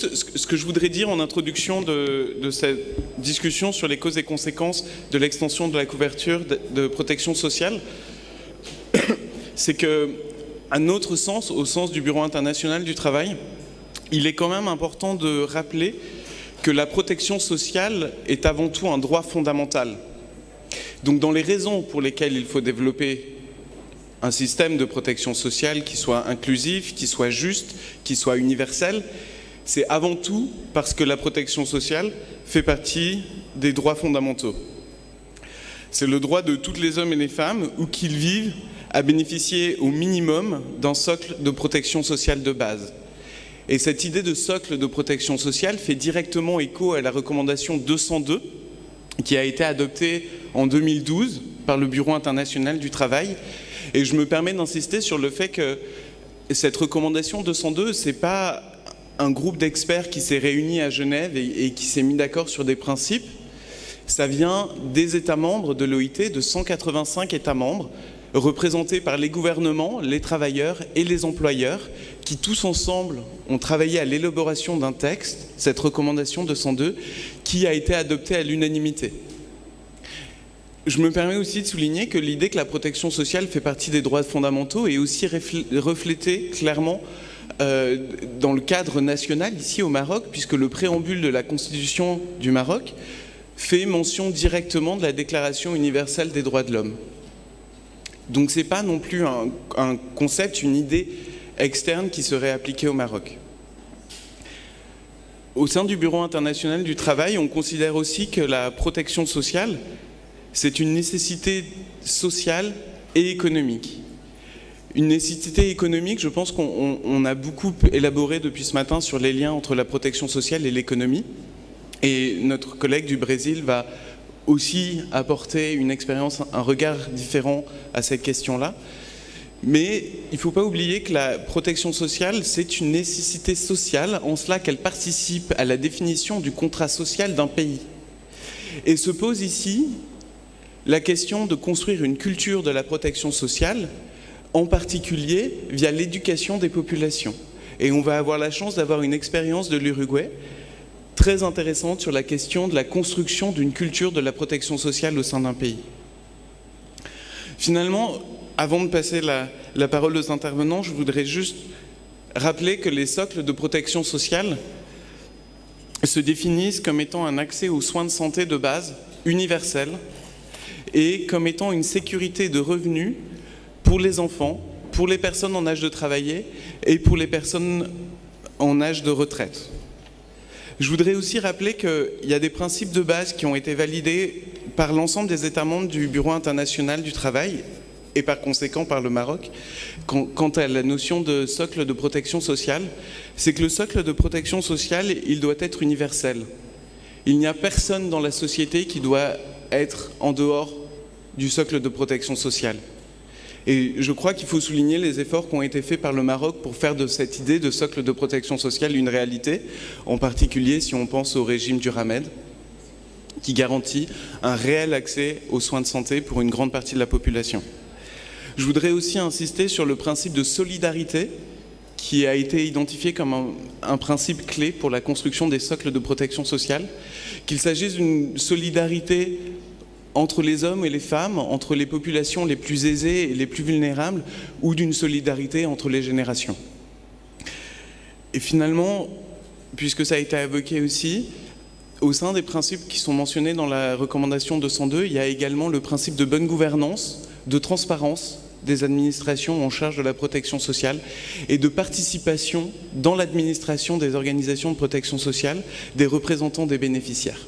Ce que je voudrais dire en introduction de cette discussion sur les causes et conséquences de l'extension de la couverture de protection sociale, c'est qu'à notre sens, au sens du Bureau international du travail, il est quand même important de rappeler que la protection sociale est avant tout un droit fondamental. Donc dans les raisons pour lesquelles il faut développer un système de protection sociale qui soit inclusif, qui soit juste, qui soit universel, c'est avant tout parce que la protection sociale fait partie des droits fondamentaux. C'est le droit de tous les hommes et les femmes, où qu'ils vivent, à bénéficier au minimum d'un socle de protection sociale de base. Et cette idée de socle de protection sociale fait directement écho à la recommandation 202, qui a été adoptée en 2012 par le Bureau international du travail. Et je me permets d'insister sur le fait que cette recommandation 202, c'est pas un groupe d'experts qui s'est réuni à Genève et qui s'est mis d'accord sur des principes. Ça vient des États membres de l'OIT, de 185 États membres, représentés par les gouvernements, les travailleurs et les employeurs, qui tous ensemble ont travaillé à l'élaboration d'un texte, cette recommandation 202, qui a été adoptée à l'unanimité. Je me permets aussi de souligner que l'idée que la protection sociale fait partie des droits fondamentaux est aussi reflétée clairement dans le cadre national ici au Maroc, puisque le préambule de la Constitution du Maroc fait mention directement de la Déclaration universelle des droits de l'homme. Donc ce n'est pas non plus un concept, une idée externe qui serait appliquée au Maroc. Au sein du Bureau international du travail, on considère aussi que la protection sociale, c'est une nécessité sociale et économique. Une nécessité économique, je pense qu'on a beaucoup élaboré depuis ce matin sur les liens entre la protection sociale et l'économie. Et notre collègue du Brésil va aussi apporter une expérience, un regard différent à cette question-là. Mais il ne faut pas oublier que la protection sociale, c'est une nécessité sociale, en cela qu'elle participe à la définition du contrat social d'un pays. Et se pose ici la question de construire une culture de la protection sociale, en particulier via l'éducation des populations. Et on va avoir la chance d'avoir une expérience de l'Uruguay très intéressante sur la question de la construction d'une culture de la protection sociale au sein d'un pays. Finalement, avant de passer la parole aux intervenants, je voudrais juste rappeler que les socles de protection sociale se définissent comme étant un accès aux soins de santé de base universel et comme étant une sécurité de revenus pour les enfants, pour les personnes en âge de travailler et pour les personnes en âge de retraite. Je voudrais aussi rappeler qu'il y a des principes de base qui ont été validés par l'ensemble des États membres du Bureau international du travail et par conséquent par le Maroc quant à la notion de socle de protection sociale. C'est que le socle de protection sociale, il doit être universel. Il n'y a personne dans la société qui doit être en dehors du socle de protection sociale. Et je crois qu'il faut souligner les efforts qui ont été faits par le Maroc pour faire de cette idée de socle de protection sociale une réalité, en particulier si on pense au régime du Ramed, qui garantit un réel accès aux soins de santé pour une grande partie de la population. Je voudrais aussi insister sur le principe de solidarité, qui a été identifié comme un principe clé pour la construction des socles de protection sociale, qu'il s'agisse d'une solidarité entre les hommes et les femmes, entre les populations les plus aisées et les plus vulnérables, ou d'une solidarité entre les générations. Et finalement, puisque ça a été évoqué aussi, au sein des principes qui sont mentionnés dans la recommandation 202, il y a également le principe de bonne gouvernance, de transparence des administrations en charge de la protection sociale et de participation dans l'administration des organisations de protection sociale des représentants des bénéficiaires.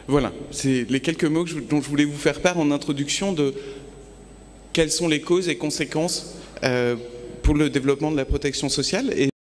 Voilà, c'est les quelques mots dont je voulais vous faire part en introduction de quelles sont les causes et conséquences pour le développement de la protection sociale.